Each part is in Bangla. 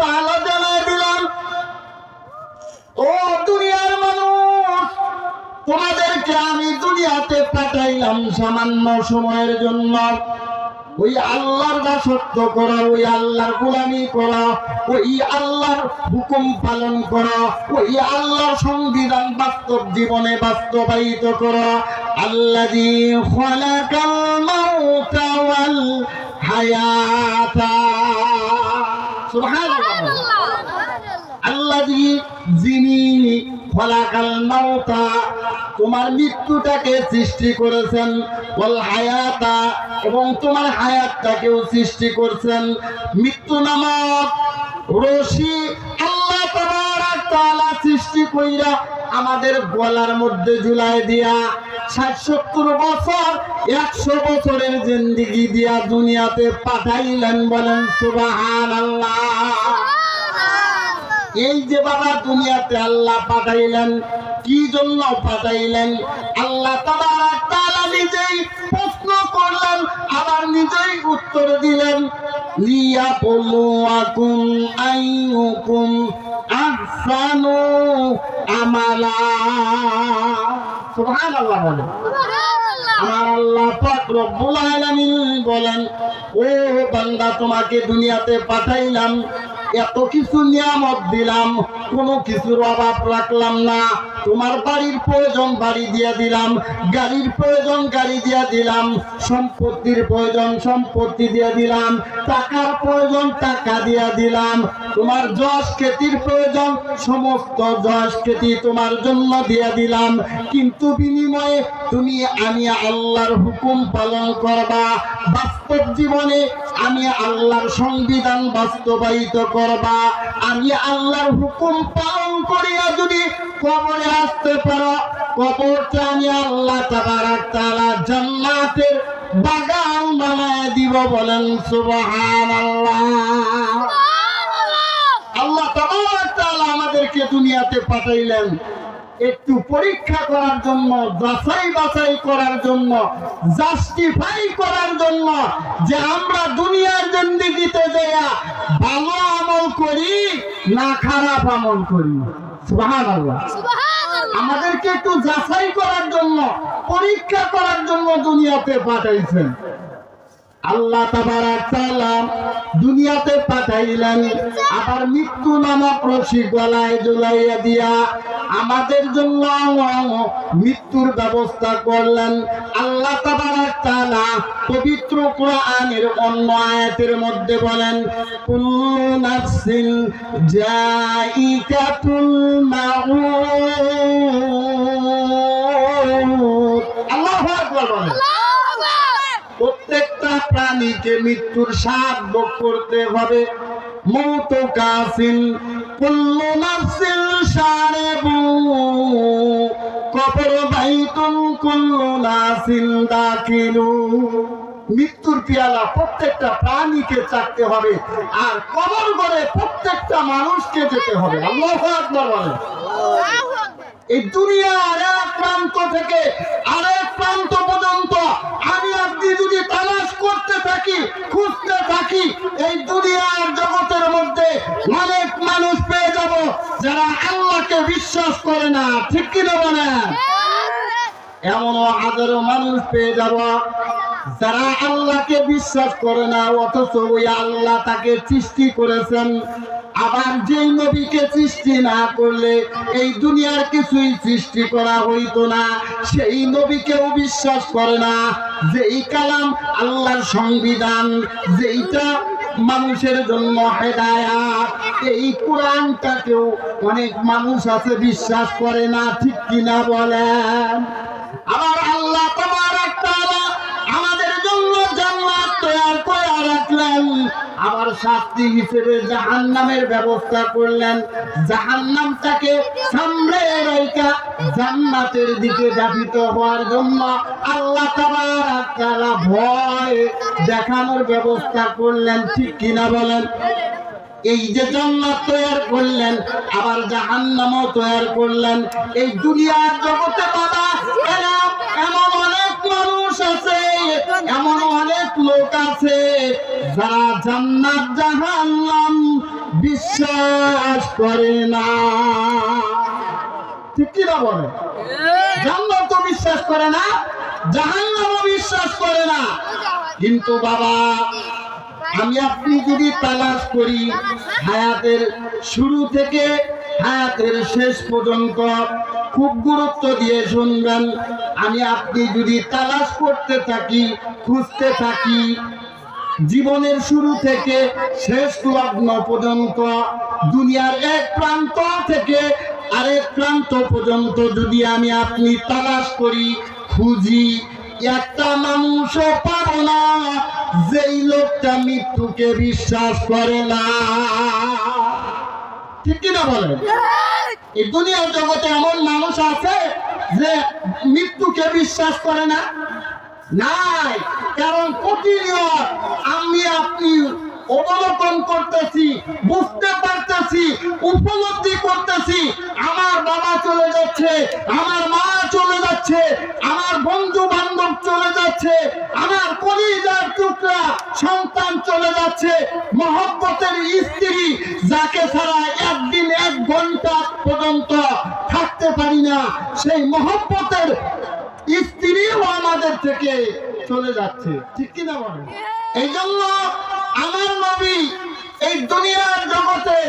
তাআলা জানায় দিলেন, ও দুনিয়ার মানুষ, তোমাদেরকে আমি দুনিয়াতে পাঠাইলাম সামান্য সময়ের জন্য। ওই আল্লাহর দাসত্ব করা, ওই আল্লাহর গোলামি করা, ওই আল্লাহর হুকুম পালন করা, ওই আল্লাহর সংবিধান বাস্তব জীবনে বাস্তবায়িত করা। আল্লাযী খালাকাল মাউতা ওয়াল হায়াতা, সুবহানাল্লাহ। আল্লাযী, যিনি খালাকাল মাউতা, তোমার মৃত্যুটাকে সৃষ্টি করেছেন, ওয়াল হায়াতা, এবং তোমার হায়াতটাকেও সৃষ্টি করেছেন। মৃত্যু নামক রশি আল্লাহ তাবারক তাআলা সৃষ্টি কইরা আমাদের গলার মধ্যে ঝুলাই দিয়া ৬০-৭০ বছর ১০০ বছরের জিন্দেগি দিয়া দুনিয়াতে পাঠাইলেন। বলেন সুবহানাল্লাহ। এই যে বাবা দুনিয়াতে আল্লাহ পাঠাইলেন, কি জন্য পাঠাইলেন? আল্লাহ তাবারক তাআলা নিজেই প্রশ্ন করলেন, আবার নিজেই উত্তর দিলেন। লিয়াবলুয়াকুম আইয়ুকুম আহসানু আমালা। সুবহানাল্লাহ বলেন। আমার আল্লাহ পাক রব্বুল আলামিন বলেন, ও বান্দা, তোমাকে দুনিয়াতে পাঠাইলাম, এত কিছু নিয়ামত দিলাম, কোনো কিছুর অভাব রাখলাম না। তোমার বাড়ির প্রয়োজন বাড়ি দিয়ে দিলাম, গাড়ির প্রয়োজন গাড়ি দিয়ে দিলাম, সম্পত্তির প্রয়োজন সম্পত্তি দিয়ে দিলাম, টাকার প্রয়োজন টাকা দিয়ে দিলাম, তোমার যশ খ্যাতির প্রয়োজন সমস্ত যশ খ্যাতি তোমার জন্য দিয়ে দিলাম। কিন্তু বিনিময়ে তুমি আমি আল্লাহর হুকুম পালন করবা, বাস্তব জীবনে আমি আল্লাহর সংবিধান বাস্তবায়িত করবা। আমি আল্লাহর হুকুম পালন করিয়া যদি কবরে আসতে পারো, কবরটা আমি আল্লাহ তাবারক তাআলা জান্নাতের বাগান বানায় দিব। বলেন সুবহানাল্লাহ। আল্লাহ তাবারক তাআলা আমাদেরকে দুনিয়াতে পাঠাইলেন একটু পরীক্ষা করার জন্য, যাচাই বাছাই করার জন্য, জাস্টিফাই করার জন্য, যে আমরা দুনিয়ার জিন্দেগিতে যাইয়া ভালো আমল করি না খারাপ আমল করি। সুবহানাল্লাহ। আমাদেরকে একটু যাচাই করার জন্য, পরীক্ষা করার জন্য দুনিয়াতে পাঠাইছেন। আল্লাহ তাবারক তাআলা দুনিয়াতে পাঠাইলেন, আবার মৃত্যু নামক রশি গলায় ঝুলাইয়া দিয়া আমাদের জন্য মৃত্যুর ব্যবস্থা করলেন। আল্লাহ তাবারক তাআলা পবিত্র কোরআনের অন্য আয়াতের মধ্যে বলেন, কুল্লু নাফসিন জাইকাতুল মাউত। আল্লাহু আকবার বলেন। প্রত্যেকটা প্রাণীকে মৃত্যুর স্বাদ ভোগ করতে হবে। মৌত কাসিন কুল্লু নাফসিন শারিবু, কবর বাইতুন কুল্লু নাসিন দাখিলু। মৃত্যুর পেয়ালা প্রত্যেকটা প্রাণীকে চাকতে হবে, আর কবর ঘরে প্রত্যেকটা মানুষকে যেতে হবে। আল্লাহু আকবার বলেন। এই দুনিয়ার এক প্রান্ত থেকে আরেক প্রান্ত পর্যন্ত আমি আপনি যদি তালাশ করতে থাকি, খুঁজতে থাকি, এই দুনিয়ার জগতের মধ্যে অনেক মানুষ পেয়ে যাব যারা আল্লাহকে বিশ্বাস করে না। ঠিক কিনা বলেন? এমনও হাজারো মানুষ পেয়ে যাব যারা আল্লাহকে বিশ্বাস করে না, অথচ ওই আল্লাহ তাকে সৃষ্টি করেছেন। আবার যেই নবীকে সৃষ্টি না করলে এই দুনিয়ার কিছুই সৃষ্টি করা হইতো না, সেই নবীকেও বিশ্বাস করে না। যেই কালাম আল্লাহর সংবিধান, যেইটা মানুষের জন্য হেদায়াত, এই কোরআনটাকেও অনেক মানুষ আছে বিশ্বাস করে না। ঠিক কিনা বলেন? আবার আল্লাহ তাবারক তাআলা আমাদের জন্য জান্নাত তৈরি করে রাখলেন, আবার শাস্তি হিসেবে জাহান্নামের ব্যবস্থা করলেন। জাহান্নামটাকে সামনে রেখে জান্নাতের দিকে ধাবিত হওয়ার জন্য আল্লাহ তাবারক তাআলা ভয় দেখানোর ব্যবস্থা করলেন। ঠিক কিনা বলেন? এই যে জান্নাত তৈরি করলেন, আবার জাহান্নামও তৈরি করলেন। এই দুনিয়ার জগতে বাবা এমন অনেক মানুষ আছে, এমন অনেক লোক আছে যারা জান্নাত জাহান্নাম বিশ্বাস করে না। ঠিক কি না বলে? জান্নাত তো বিশ্বাস করে না, জাহান্নামও বিশ্বাস করে না। কিন্তু বাবা, আমি আপনি যদি তালাশ করি হায়াতের শুরু থেকে হায়াতের শেষ পর্যন্ত, খুব গুরুত্ব দিয়ে শুনবেন, আমি আপনি যদি তালাশ করতে থাকি, খুঁজতে থাকি, জীবনের শুরু থেকে শেষ লগ্ন পর্যন্ত, দুনিয়ার এক প্রান্ত থেকে আরেক প্রান্ত পর্যন্ত যদি আমি আপনি তালাশ করি, খুঁজি, একটা মানুষও পাবো না যেই লোকটা মৃত্যুকে বিশ্বাস করে না। ঠিক কিনা বলেন? এই দুনিয়ার জগতে এমন মানুষ আছে যে মৃত্যুকে বিশ্বাস করে না? নাই। কারণ প্রতিনিয়ত আমি আপনি অবলোকন করতেছি, বুঝতে পারতেছি, উপলব্ধি করতেছি, আমার বাবা চলে যাচ্ছে, আমার মা চলে যাচ্ছে, আমার বন্ধু বান্ধব চলে যাচ্ছে, আমার কলিজার টুকরা সন্তান চলে যাচ্ছে, মহব্বতের স্ত্রী যাকে ছাড়া একদিন এক ঘন্টা পর্যন্ত থাকতে পারি না, সেই মহব্বতের স্ত্রীও আমাদের থেকে চলে যাচ্ছে। ঠিক কিনা বলেন? এই জন্য আমার নবী এই দুনিয়ার জগতে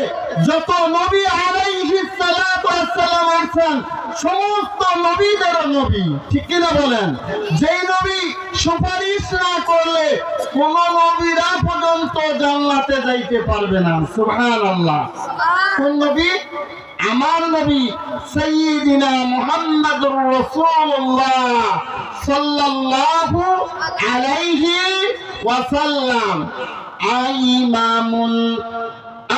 যত নবী আলাইহিস সালাতু ওয়াস সালাম আছেন, সমস্ত নবীদের নবী। ঠিক কিনা বলেন? যেই নবী সুপারিশ না করলে কোন নবীরা পর্যন্ত জান্নাতে যাইতে পারবে না। সুবহানাল্লাহ। কোন নবী? আমার নবী সাইয়্যিদিনা মুহাম্মাদুর রাসূলুল্লাহ সাল্লাল্লাহু আলাইহি ওয়াসাল্লাম, ইমামুল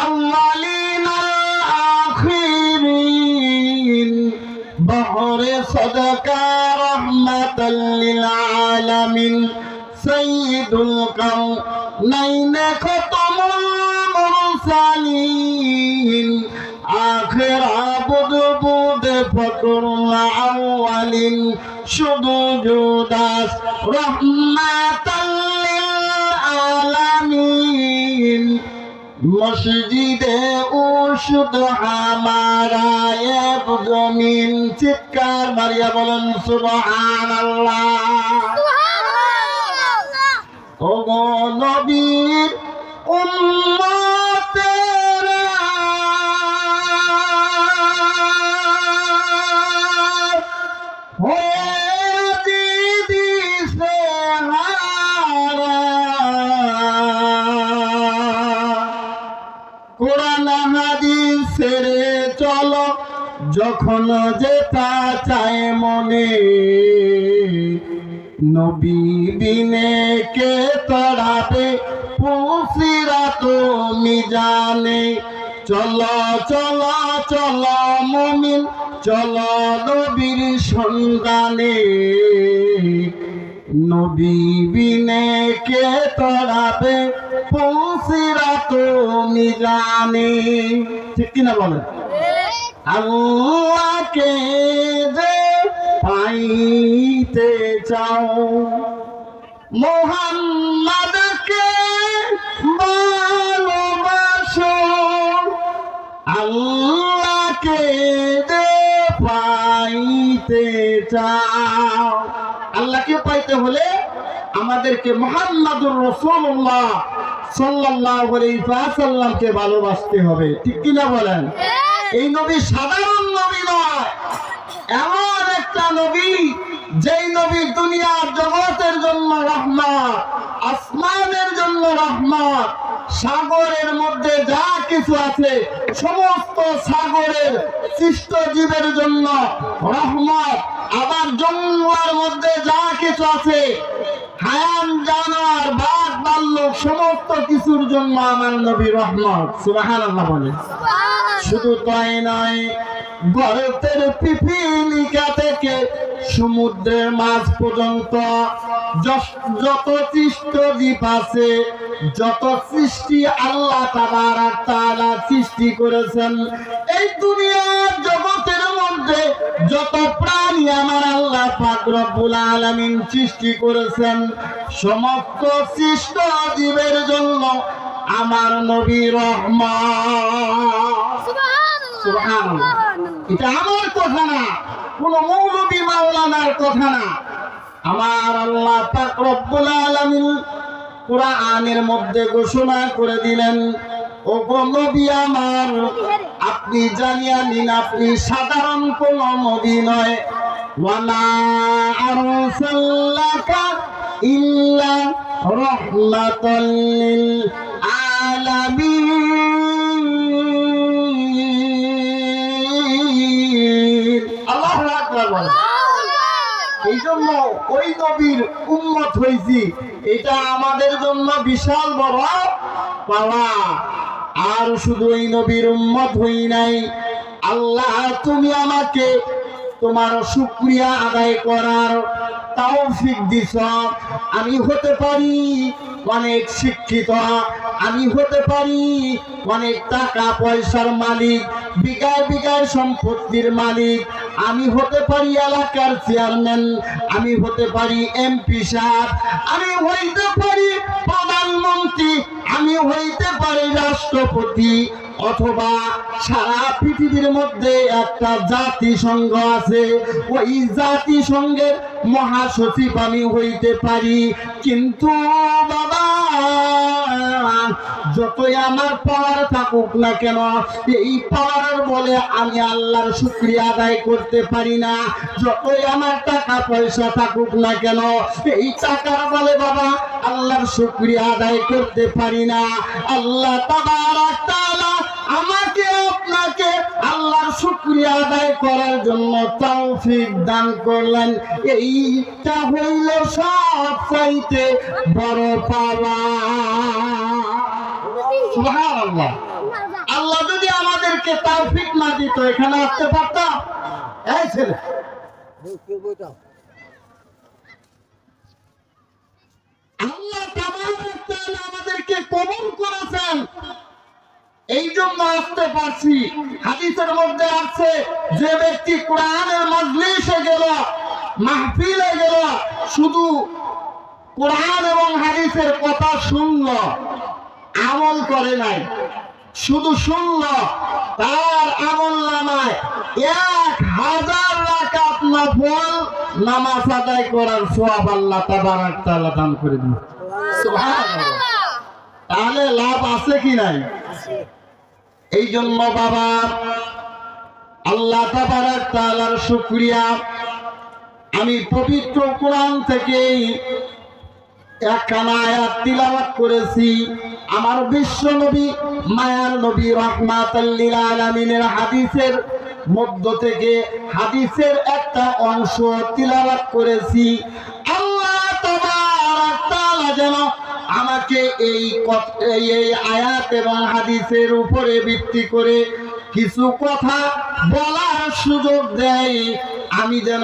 আউয়ালিন ওয়াল আখিরিন, বহরে সাদাকা রাহমাতাল লিল আলামিন, সাইয়্যিদুল কাউনাইন খতমুল মুরসালিন, আখির আবুদ বুদ ফকরুল আউয়ালিন, শুধু জুদাস রহমাতাল লিল আলামিন, মসজিদে উশুদ হামারা এক জমিন। চিৎকার মারিয়া বলেন সুবহানাল্লাহ। ওগো নবীর উম্মতেরা, কোরআন হাদিস ছেড়ে চলো যখন যেটা চায় মনে, নবী বিনে কে তড়াবে পুসিরাত মিজানে। চলো চলো চলো মুমিন, চলো নবীর সন্ধানে, নবী বিনে কে তড়াবে পুসিরাত মিজানে। ঠিক কিনা বলেন? আল্লাহকে যে পাইতে চাও, মুহাম্মাদকে ভালোবাসো, আল্লাহকে যে পাইতে চাও। আল্লাহকে পাইতে হলে আমাদেরকে মুহাম্মাদুর রাসূলুল্লাহ সাল্লাল্লাহু আলাইহি ওয়াসাল্লামকে ভালোবাসতে হবে। ঠিক কিনা বলেন? এই নবী সাধারণ নবী নয়, এমন একটা নবী যেই নবী দুনিয়ার জগতের জন্য রহমত, আসমানের জন্য রহমত, সাগরের মধ্যে যা কিছু আছে সমস্ত সাগরের সৃষ্ট জীবের জন্য রহমত, আবার জঙ্গলের মধ্যে যা কিছু আছে হায়ান জানোয়ার বাঘ ভাল্লুক সমস্ত কিছুর জন্য আমার নবী রহমত। সুবহানাল্লাহ বলে। শুধু তাই নয়, গর্তের পিপিলিকা থেকে সমুদ্রের মাঝ পর্যন্ত যত সৃষ্ট জীব আছে, যত সৃষ্টি আল্লাহ তাবারক তাআলা সৃষ্টি করেছেন, এই দুনিয়ার জগতের মধ্যে যত প্রাণী আমার আল্লাহ পাক রব্বুল আলামিন সৃষ্টি করেছেন, সমস্ত সৃষ্ট জীবের জন্য আমার নবী রহমান। সুবহানাল্লাহ। এটা আমার কথা না, কোন মৌলবী মাওলানার কথা না, আমার আল্লাহ পাক রব্বুল আলামিন কোরআনের মধ্যে ঘোষণা করে দিলেন, ও গো নবী আমার, আপনি জানিয়া নিন আপনি সাধারণ কোন নবী নয়। ওয়া মা আরসালনাকা ইল্লা রাহমাতাল লিল আলামিন। আল্লাহু আকবার বলেন। এই জন্য ওই নবীর উম্মত হয়েছি, এটা আমাদের জন্য বিশাল বড় পাওয়া। আর শুধু ওই নবীর উম্মত হই নাই, আল্লাহ তুমি আমাকে তোমার শুকরিয়া আদায় করার তৌফিক দিছ। আমি হতে পারি অনেক শিক্ষিত, আমি হতে পারি অনেক টাকা পয়সার মালিক, বিঘায় বিঘায় সম্পত্তির মালিক, আমি হতে পারি এলাকার চেয়ারম্যান, আমি হতে পারি এমপি সাহেব, আমি হইতে পারি প্রধানমন্ত্রী, আমি হইতে পারি রাষ্ট্রপতি, অথবা সারা পৃথিবীর মধ্যে একটা জাতিসংঘ আছে, ওই জাতিসংঘের মহাসচিব আমি হইতে পারি। কিন্তু বাবা, যতই আমার পাওয়ার থাকুক না কেন, এই পাওয়ার বলে আমি আল্লাহর শুকরিয়া আদায় করতে পারি না। যতই আমার টাকা পয়সা থাকুক না কেন, এই টাকার বলে বাবা আল্লাহর শুকরিয়া আদায় করতে পারি না। আল্লাহ তাবারাক তাআলা আমাকে আপনাকে আল্লাহর শুকরিয়া আদায় করার জন্য তৌফিক দান করলেন। এইটা হইল সবচাইতে বড় পাওয়া। সুবহানাল্লাহ। আল্লাহ যদি আমাদেরকে তৌফিক না দিত, এখানে আসতে পারতাম? এই ছেলে, আল্লাহ তাবারাক তাআলা আমাদেরকে কবুল করেছেন, এই জন্য আসতে পারছি। হাদিসের মধ্যে আছে, যে ব্যক্তি কোরআনের মজলিসে গেল, মাহফিলে গেল, শুধু কোরআন এবং হাদিসের কথা শুনল, আমল করে নাই, শুধু শুনল, তার আমল নামায় 1000 রাকাত নফল নামাজ আদায় করার সওয়াব আল্লাহ তাবারাক তাআলা দান করে দিবেন। সুবহানাল্লাহ। তাহলে লাভ আছে কি নাই? এই জন্য বাবা আল্লাহ তাবারাক তাআলার শুকরিয়া। আমি পবিত্র কোরআন থেকে একখানা আয়াত তিলাওয়াত করেছি। আমার বিশ্ব নবী, মায়ার নবী রাহমাতাল লিল আলামিনের হাদিসের মধ্য থেকে হাদিসের একটা অংশ তিলাওয়াত করেছি। আল্লাহ তাবারাক তাআলা যেন আমাকে এই আয়াত এবং হাদিসের উপরে ভিত্তি করে কিছু কথা বলার সুযোগ দেয়, আমি যেন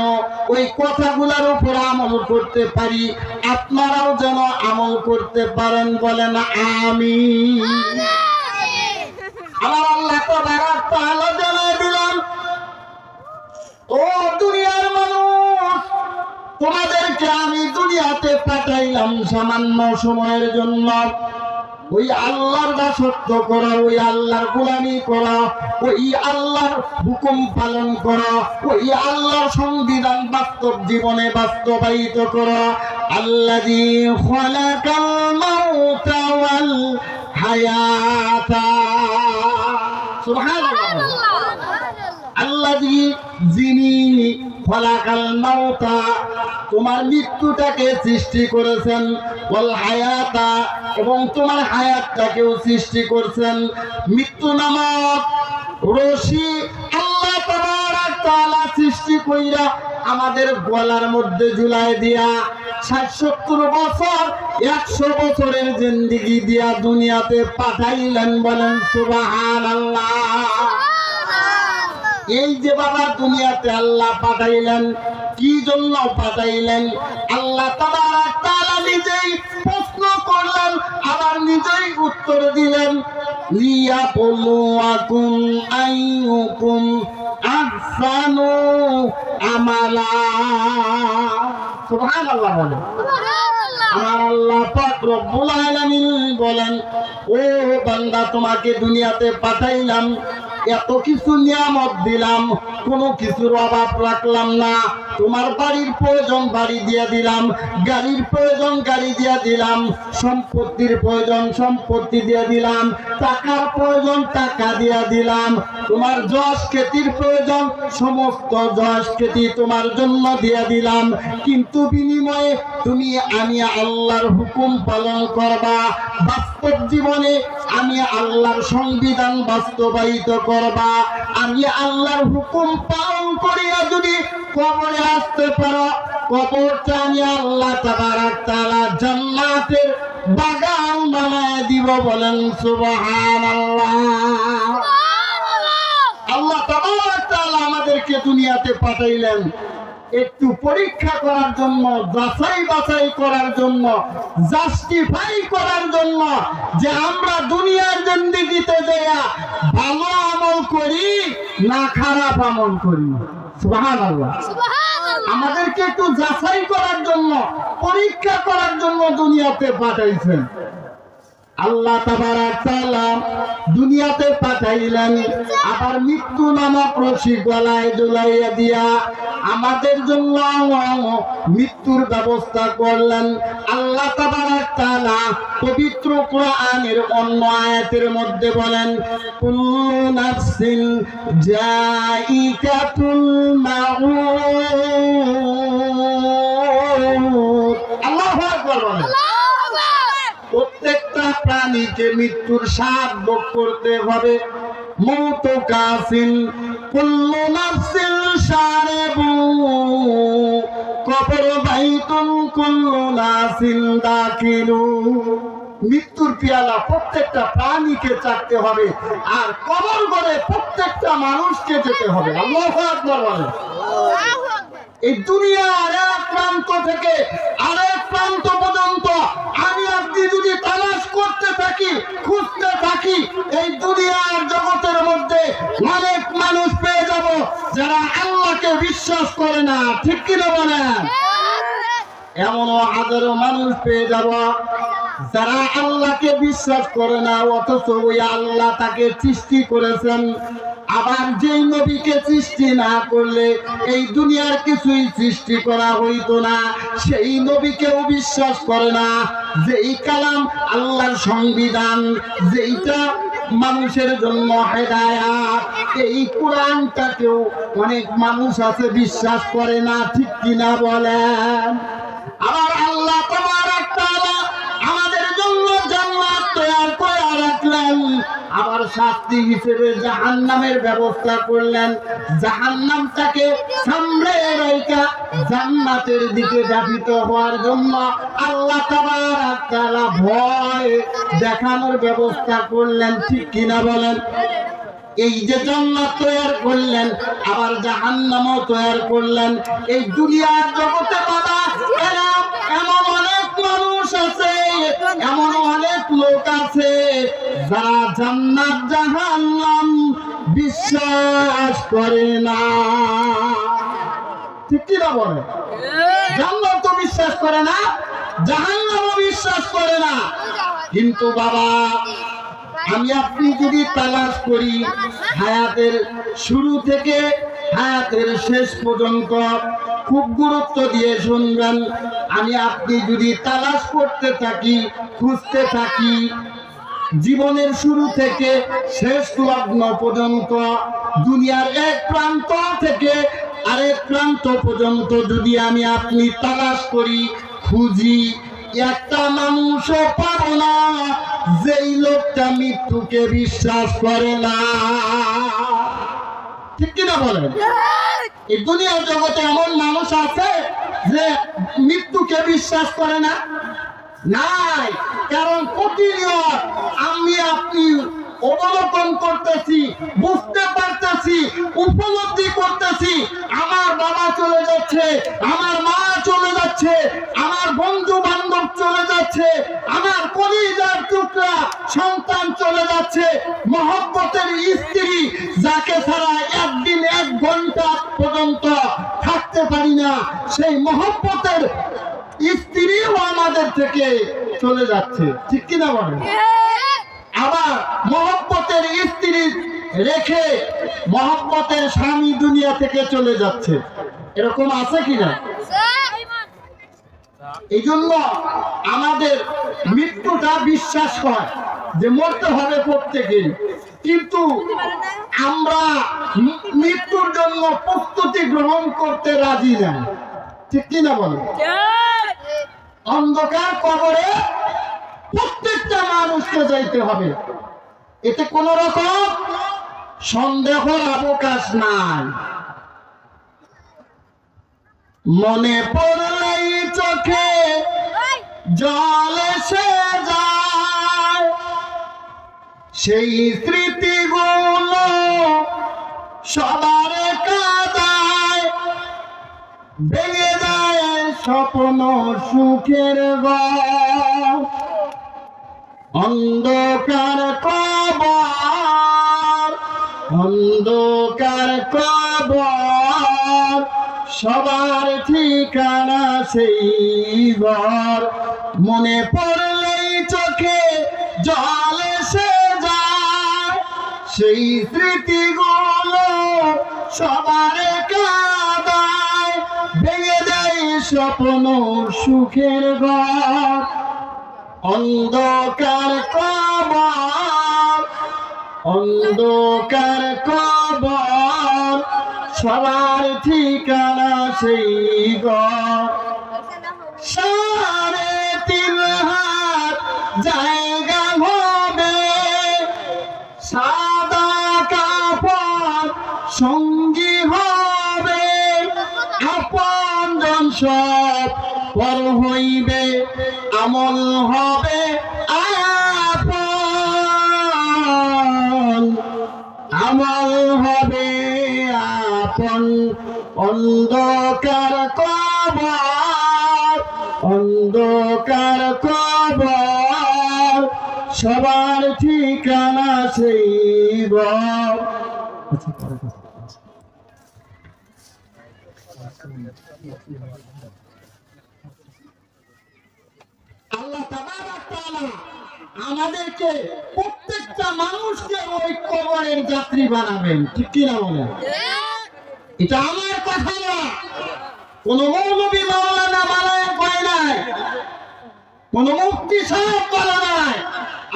ওই কথাগুলোর উপর আমল করতে পারি, আপনারাও যেন আমল করতে পারেন। বলেন আমিন। আমার আল্লাহ তাবারাক তাআলা জানায় দিলেন, ও দুনিয়ার মানুষ, তোমাদেরকে আমি দুনিয়াতে পাঠাইলাম সামান্য সময়ের জন্য। ওই আল্লাহর দাসত্ব করো, ওই আল্লাহর গোলামি করো, ওই আল্লাহর হুকুম পালন করো, ওই আল্লাহর সংবিধান বাস্তব জীবনে বাস্তবায়িত করো। আল্লাযী খালাকাল মাউতা ওয়াল হায়াতা। সুবহানাল্লাহ। আল্লাযী, যিনি খালাকাল মাউতা, তোমার মৃত্যুটাকে সৃষ্টি করেছেন, ওয়াল হায়াতা, এবং তোমার হায়াতটাকেও সৃষ্টি করেছেন। মৃত্যু নামক রশি আল্লাহ তাবারাক তাআলা সৃষ্টি কইরা আমাদের গলার মধ্যে ঝুলাই দিয়া ৬০-৭০ বছর ১০০ বছরের জিন্দেগি দিয়া দুনিয়াতে পাঠাইলেন। বলেন সুবহানাল্লাহ। এই যে বাবা দুনিয়াতে আল্লাহ পাঠাইলেন, কি জন্য পাঠাইলেন? আল্লাহ তাবারাক তাআলা নিজেই প্রশ্ন করলেন, আবার নিজেই উত্তর দিলেন, লিয়াবলুয়াকুম আইয়ুকুম আহসানু আমালা। সুবহানাল্লাহ বলেন। আমার আল্লাহ পাক রব্বুল আলামিন বলেন, ও বান্দা তোমাকে দুনিয়াতে পাঠাইলাম, এত কিছু নিয়ামত দিলাম, কোনো কিছুর অভাব রাখলাম না। তোমার বাড়ির প্রয়োজন বাড়ি দিয়ে দিলাম, গাড়ির প্রয়োজন গাড়ি দিয়ে দিলাম, সম্পত্তির প্রয়োজন সম্পত্তি দিয়ে দিলাম, টাকার প্রয়োজন টাকা দিয়ে দিলাম, তোমার যশ খ্যাতির প্রয়োজন সমস্ত যশ খ্যাতি তোমার জন্য দিয়ে দিলাম। কিন্তু বিনিময়ে তুমি আমি আল্লাহর হুকুম পালন করবা, বাস্তব জীবনে আমি আল্লাহর সংবিধান বাস্তবায়িত করবা। আমি আল্লাহর হুকুম পালন করিয়া যদি কবরে আসতে পারো, কবরটা আমি আল্লাহ তাবারক তাআলা জান্নাতের বাগান বানায় দিব। বলেন সুবহানাল্লাহ। আল্লাহ তাবারক তাআলা আমাদেরকে দুনিয়াতে পাঠাইলেন একটু পরীক্ষা করার জন্য, যাচাই বাছাই করার জন্য, জাস্টিফাই করার জন্য, যে আমরা দুনিয়ার জিন্দেগিতে যাইয়া ভালো আমল করি না খারাপ আমল করি। সুবহানাল্লাহ। আমাদেরকে একটু যাচাই করার জন্য, পরীক্ষা করার জন্য দুনিয়াতে পাঠাইছেন। আল্লাহ তাবারক তাআলা দুনিয়াতে পাঠাইলেন, আবার মৃত্যু নামক রশি গলায় ঝুলাইয়া দিয়া আমাদের জন্য মৃত্যুর ব্যবস্থা করলেন। আল্লাহ তাবারক তাআলা পবিত্র কোরআনের অন্য আয়াতের মধ্যে বলেন, কুল্লু নাফসিন জাইকাতুল মাউত। আল্লাহু আকবার বলেন। প্রত্যেকটা প্রাণীকে মৃত্যুর স্বাদ ভোগ করতে হবে। মৌত কাসিন কুল্লু নাফসিন শারিবু কবর বাইতুন কুল্লু নাসিন দাখিলু। মৃত্যুর পেয়ালা প্রত্যেকটা প্রাণীকে চাকতে হবে, আর কবর ঘরে প্রত্যেকটা মানুষকে যেতে হবে। আল্লাহু আকবার বলেন। এই দুনিয়ার এক প্রান্ত থেকে আরেক প্রান্ত পর্যন্ত আমি আপনি যদি তালাশ করতে থাকি, খুঁজতে থাকি, এই দুনিয়ার জগতের মধ্যে অনেক মানুষ পেয়ে যাব যারা আল্লাহকে বিশ্বাস করে না। ঠিক কিনা বলেন? এমনও হাজারো মানুষ পেয়ে যাব যারা আল্লাহকে বিশ্বাস করে না, অথচ ওই আল্লাহ তাকে সৃষ্টি করেছেন। আবার যেই নবীকে সৃষ্টি না করলে এই দুনিয়ার কিছুই সৃষ্টি করা হইতো না, সেই নবীকেও বিশ্বাস করে না। যেই কালাম আল্লাহর সংবিধান, যেইটা মানুষের জন্য হেদায়াত, এই কোরআনটাকেও অনেক মানুষ আছে বিশ্বাস করে না। ঠিক কিনা বলেন? আবার আল্লাহ তাবারক তাআলা আমাদের জন্য জান্নাত তৈরি করে রাখলেন, আবার শাস্তি হিসেবে জাহান্নামের ব্যবস্থা করলেন। জাহান্নামটাকে সামনে রেখে জান্নাতের দিকে ধাবিত হওয়ার জন্য আল্লাহ তাবারক তাআলা ভয় দেখানোর ব্যবস্থা করলেন। ঠিক কিনা বলেন? এই যে জান্নাত তৈরি করলেন, আবার জাহান্নামও তৈরি করলেন। এই দুনিয়ার জগতে বাবা এমন অনেক মানুষ আছে, এমন অনেক লোক আছে যারা জান্নাত জাহান্নাম বিশ্বাস করে না। ঠিক কি না বলে? জান্নাত তো বিশ্বাস করে না, জাহান্নামও বিশ্বাস করে না। কিন্তু বাবা আমি আপনি যদি তালাশ করি হায়াতের শুরু থেকে হায়াতের শেষ পর্যন্ত, খুব গুরুত্ব দিয়ে শুনবেন, আমি আপনি যদি তালাশ করতে থাকি, খুঁজতে থাকি জীবনের শুরু থেকে শেষ লগ্ন পর্যন্ত, দুনিয়ার এক প্রান্ত থেকে আরেক প্রান্ত পর্যন্ত যদি আমি আপনি তালাশ করি, খুঁজি, একটা মানুষও পাবো না যেই লোকটা মৃত্যুকে বিশ্বাস করে না। ঠিক কিনা বলেন? এই দুনিয়ার জগতে এমন মানুষ আছে যে মৃত্যুকে বিশ্বাস করে না? নাই। কারণ প্রতিনিয়ত আমি আপনি অবলোকন করতেছি, বুঝতে পারতেছি, উপলব্ধি করতেছি, আমার বাবা চলে যাচ্ছে, আমার মা চলে যাচ্ছে, আমার বন্ধু বান্ধব চলে যাচ্ছে, আমার কলিজার টুকরা সন্তান চলে যাচ্ছে, মহব্বতের স্ত্রী যাকে ছাড়া একদিন এক ঘন্টা পর্যন্ত থাকতে পারি না, সেই মহব্বতের স্ত্রীও আমাদের থেকে চলে যাচ্ছে, ঠিক কিনা বলেন? আবার মহব্বতের স্ত্রী রেখে মহব্বতের স্বামী দুনিয়া থেকে চলে যাচ্ছে, এরকম আছে কিনা? এই জন্য আমাদের মৃত্যুটা বিশ্বাস হয় যে মরতে হবে প্রত্যেকেই, কিন্তু আমরা মৃত্যুর জন্য প্রস্তুতি গ্রহণ করতে রাজি না, ঠিক কিনা বলেন? অন্ধকার কবরে প্রত্যেকটা মানুষকে যাইতে হবে, এতে কোন রকম সন্দেহের অবকাশ নাই। মনে পড়লেই চোখে জল এসে যায়, সেই স্মৃতিগুলো সবার কাদায়, ভেঙে যায় স্বপ্ন সুখের ঘর। অন্ধকার কবর, অন্ধকার কবর, সবার ঠিকানা সেই ঘর। মনে পড়লেই চোখে জল এসে যায়, সেই স্মৃতিগুলো সবার কাদায়, ভেঙে দেয় স্বপ্ন সুখের ঘর। অন্ধকার কবর, অন্ধকার কবর, সবার ঠিকানা সেই ঘর। 3.5 হাত জায়গা হবে, সাদা কাপড় সঙ্গী হবে, আপনজন সব পর হইবে, আমল হবে আপন, আমল হবে আপন। অন্ধকার কবর, অন্ধকার কবর, সবার ঠিকানা সেই ঘর। আল্লাহ তাবারক তাআলা আমাদেরকে প্রত্যেকটা মানুষকে ওই কবরের যাত্রী বানাবেন, ঠিক কিনা বলেন? এটা আমার কথা না, কোন মৌলবী মাওলানা বানায় কয় নাই, কোন মুফতি সাহেব বলে নাই।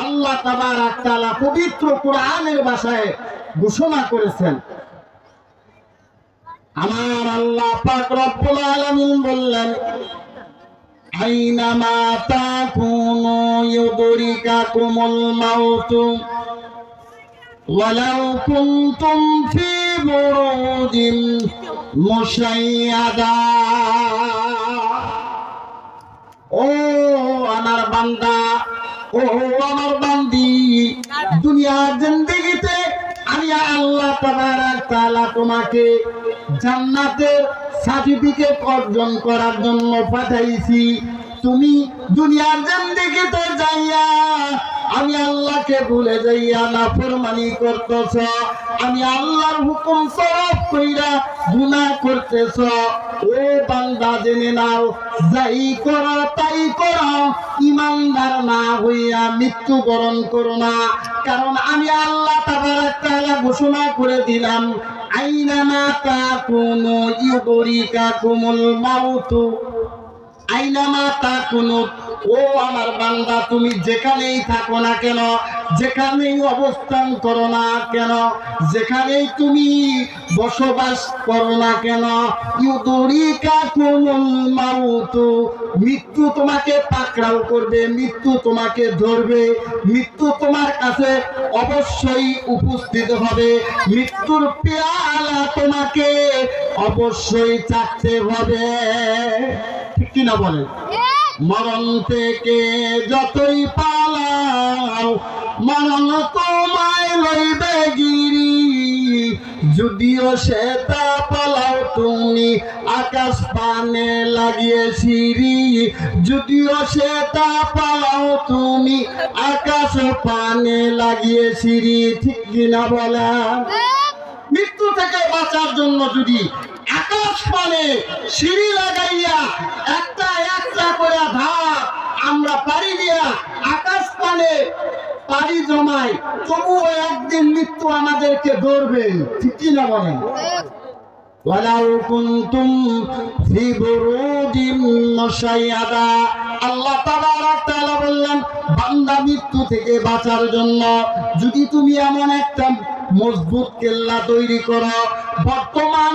আল্লাহ তাবারক তাআলা পবিত্র কোরআনের ভাষায় ঘোষণা করেছেন। আমার আল্লাহ পাক রব্বুল আলামিন বললেন, আইনামা তাকুনু ইউদরিকাকুমুল মাউতু ওয়ালাউ কুনতুম ফি বুরুজিন মুশাইয়াদা। ও আমার বান্দা, ও আমার বান্দি, দুনিয়ার জিন্দেগিতে আমি আল্লাহ তাবারক তাআলা তোমাকে জান্নাতের সার্টিফিকেট অর্জন করার জন্য পাঠাইছি। তুমি দুনিয়ার জিন্দেগিতে যাইয়া আমি আল্লাহকে ভুলে যাইয়া নাফরমানি করতেছ, আমি আল্লাহর হুকুম সরফ কইরা গুনাহ করতেছ। ও বান্দা জেনে নাও, যাই করো তাই করো, ইমানদার না হইয়া মৃত্যুবরণ করো না। কারণ আমি আল্লাহ তাবারক তাআলা ঘোষণা করে দিলাম, আইনামা তাকুনু ইউদরিকাকুমুল মাউতু। আইনামা তাকুনু, ও আমার বান্দা, তুমি যেখানেই থাকো না কেন, যেখানেই অবস্থান করো না কেন, যেখানেই তুমি বসবাস করো না কেন, ইউদরিকাকুমুল মাউতু, মৃত্যু তোমাকে পাকড়াও করবে, মৃত্যু তোমাকে ধরবে, মৃত্যু তোমার কাছে অবশ্যই উপস্থিত হবে, মৃত্যুর পেয়ালা তোমাকে অবশ্যই চাকতে হবে, ঠিক কিনা বলেন? মরণ থেকে যতই পালাও, মরণ তোমায় লইবে গিরি, যদিও সেটা পালাও তুমি আকাশ পানে লাগিয়ে সিঁড়ি, যদিও সেটা পালাও তুমি আকাশ পানে লাগিয়ে সিঁড়ি, ঠিক কিনা বলেন? মৃত্যু থেকে বাঁচার জন্য যদি আকাশ পানে সিঁড়ি লাগাইয়া একটা একটা করে ধাপ আমরা পাড়ি দিয়া আকাশ পানে পাড়ি জমাই, তবুও একদিন মৃত্যু আমাদেরকে ধরবে, ঠিক কি না বলেন? ওয়ালাউ কুনতুম ফি বুরুদিন মুশাইয়াদা, আল্লাহ তাবারক তাআলা বললেন, বান্দা মৃত্যু থেকে বাঁচার জন্য যদি তুমি এমন একটা মজবুত কেল্লা তৈরি করো, বর্তমান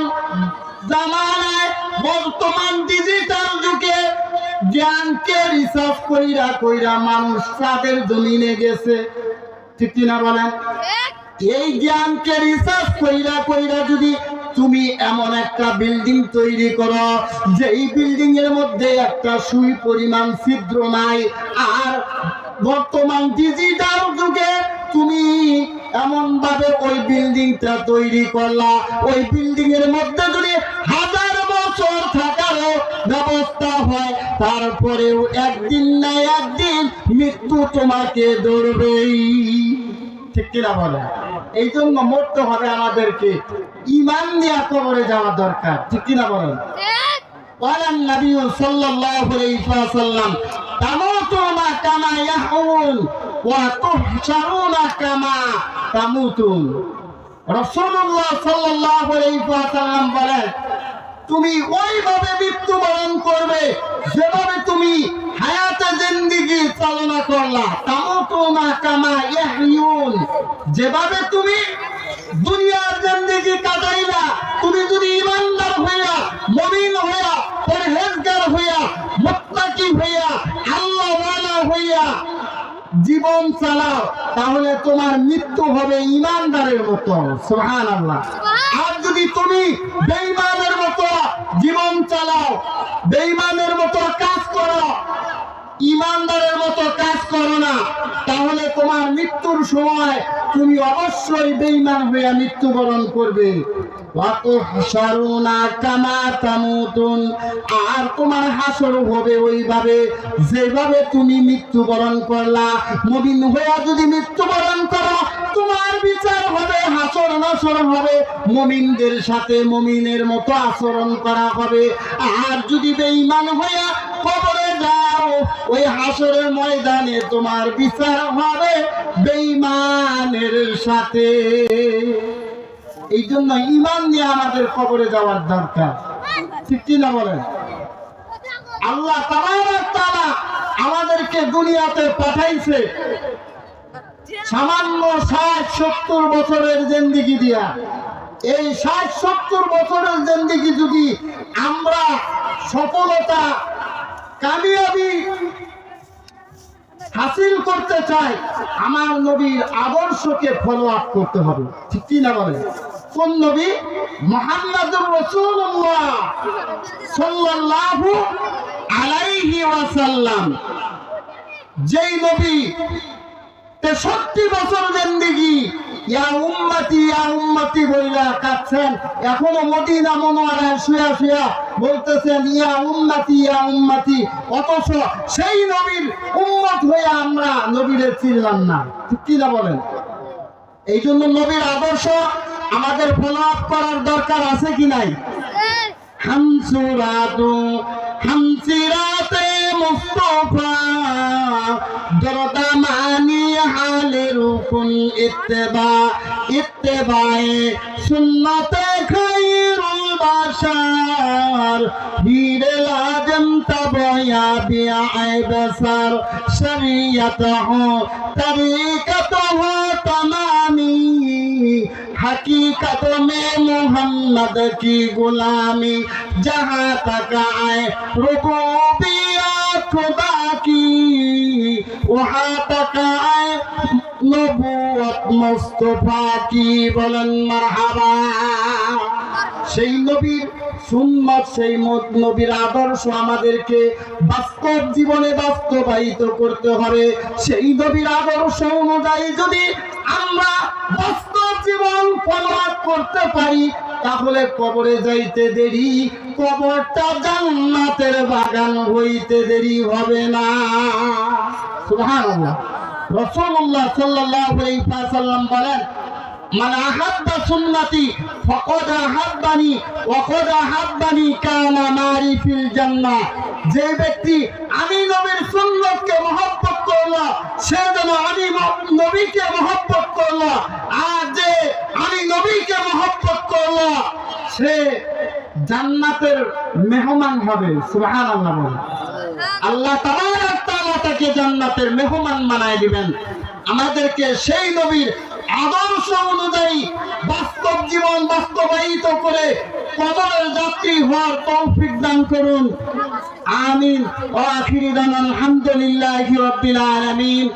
জামানায় বর্তমান ডিজিটাল যুগে জ্ঞানকে রিসার্চ কইরা কইরা মানুষ চাঁদের জমিনে গেছে, ঠিক কি না বলেন? এই জ্ঞানকে রিসার্চ কইরা কইরা যদি তুমি এমন একটা বিল্ডিং তৈরি করো যেই বিল্ডিং এর মধ্যে একটা সুই পরিমাণ ছিদ্র নাই, আর বর্তমান ডিজিটাল যুগে তুমি এমন ভাবে ওই বিল্ডিংটা তৈরি করলা, ওই বিল্ডিং এর মধ্যে যদি 1000 বছর থাকারও ব্যবস্থা হয়, তারপরেও একদিন না একদিন মৃত্যু তোমাকে ধরবেই, ঠিক কিনা বলে? এই জন্য মরতে হবে আমাদেরকে, ঈমান নিয়ে কবরে যাওয়া দরকার, ঠিক কিনা বলেন? বলেন নবী সাল্লাল্লাহু আলাইহি ওয়াসাল্লাম, তামুতুনা কামা ইয়াহুন ওয়া তুহশারুনা কামা তামুতুন। রাসূলুল্লাহ সাল্লাল্লাহু আলাইহি ওয়াসাল্লাম বলেন, তুমি ওইভাবে মৃত্যুবরণ করবে যেভাবে তুমি হায়াতে জিন্দেগি চালনা করলা, তামুতুনা কামা ইয়াহইউন, যেভাবে তুমি দুনিয়ার জিন্দেগি কাটাইলা, তুমি যদি ঈমানদার হইয়া, মুমিন হইয়া, পরহেজগার হইয়া, মুত্তাকি হইয়া, আল্লাহওয়ালা হইয়া জীবন চালাও, তাহলে তোমার মৃত্যু হবে ঈমানদারের মতো, সুবহানাল্লাহ। আর যদি তুমি বেঈমানের মতো জীবন চালাও, বেঈমানের মতো কাজ করো, ঈমানদারের মতো কাজ করো না, তাহলে তোমার মৃত্যুর সময় তুমি অবশ্যই বেঈমান হয়ে মৃত্যুবরণ করবে। ওয়াতুহশারুনা কামা তামুতুন, আর তোমার হাসর হবে ওইভাবে যেভাবে তুমি মৃত্যুবরণ করলা। মুমিন হয়ে যদি মৃত্যুবরণ করো, তোমার বিচার হবে, হাসর নাসর হবে, মুমিনদের সাথে মুমিনের মতো আচরণ করা হবে। আর যদি বেঈমান হয়ে কবরে যাও, ওই হাসরের ময়দানে তোমার বিচার হবে বেঈমানের সাথে। এই জন্য ঈমান নিয়ে আমাদের কবরে যাওয়ার দরকার, ঠিক কি না বলেন? আল্লাহ তাবারক তাআলা আমাদেরকে দুনিয়াতে পাঠাইছে সামান্য 60-70 বছরের জিন্দেগি দিয়া। এই 60-70 বছরের জিন্দেগি যদি আমরা সফলতা কামিয়াবি হাসিল করতে চাই, আমার নবীর আদর্শকে ফলো আপ করতে হবে, ঠিক কি না বলেন? কোন নবী? মুহাম্মদুর রাসূলুল্লাহ সাল্লাল্লাহু আলাইহি ওয়াসাল্লাম। যেই নবী 63 বছর জিন্দেগি ইয়া উম্মতি বইলা কাঁদছেন, এখনো মদিনা মুনাওয়ারায় শুয়া শুয়া বলতেছেন ইয়া উম্মতি, অথচ সেই নবীর উম্মত হয়ে আমরা নবীরে চিনলাম না, ঠিক কি না বলেন? এই জন্য নবীর আদর্শ আমাদের ফলো আপ করার দরকার আছে কি নাই? হামসিরাতে মুস্তাফা দরদামানি হালে রুকুন ইত্তেবায়ে সুন্নতে খায়রুল বাশার হিরে লাজম তবয়া বিআই বসার শরিয়তহু তরিকতহু तमामी हकीकत में मोहम्मद की गुलामी जहाँ तक आए रुबूबियत खुदा की वहाँ तक आए नबूवत मुस्तफा की बोलन मरहबा। সেই নবীর সুন্নাত, সেই নবীর আদর্শ আমাদেরকে বাস্তব জীবনে বাস্তবায়িত করতে হবে। সেই নবীর আদর্শ অনুযায়ী যদি আমরা বাস্তব জীবন ফলো করতে পারি, তাহলে কবরে যাইতে দেরি, কবরটা জান্নাতের বাগান হইতে দেরি হবে না। সুবহানাল্লাহ। রাসূলুল্লাহ সাল্লাল্লাহু আলাইহি ওয়াসাল্লাম বলেন, মান আহাব্বা সুন্নতি ফাকাদ আহাব্বানি ওয়া কাদ আহাব্বানি কানা মারি ফিল জান্নাহ। যে ব্যক্তি আমি নবীর সুন্নতকে মহব্বত করলো সে যেন আমি নবীকে মহব্বত করলো, আর যে আমি নবীকে মহব্বত করলো সে জান্নাতের মেহমান হবে। সুবহানাল্লাহ বলেন। আল্লাহ তাবারক তাআলা তাকে জান্নাতের মেহমান বানায় দিবেন। আমাদেরকে সেই নবীর আদর্শ অনুযায়ী বাস্তব জীবন বাস্তবায়িত করে কবরের যাত্রী হওয়ার তৌফিক দান করুন। আমিন। ওয়া আখিরু দাওয়ানা আলহামদুলিল্লাহি রাব্বিল আলামিন।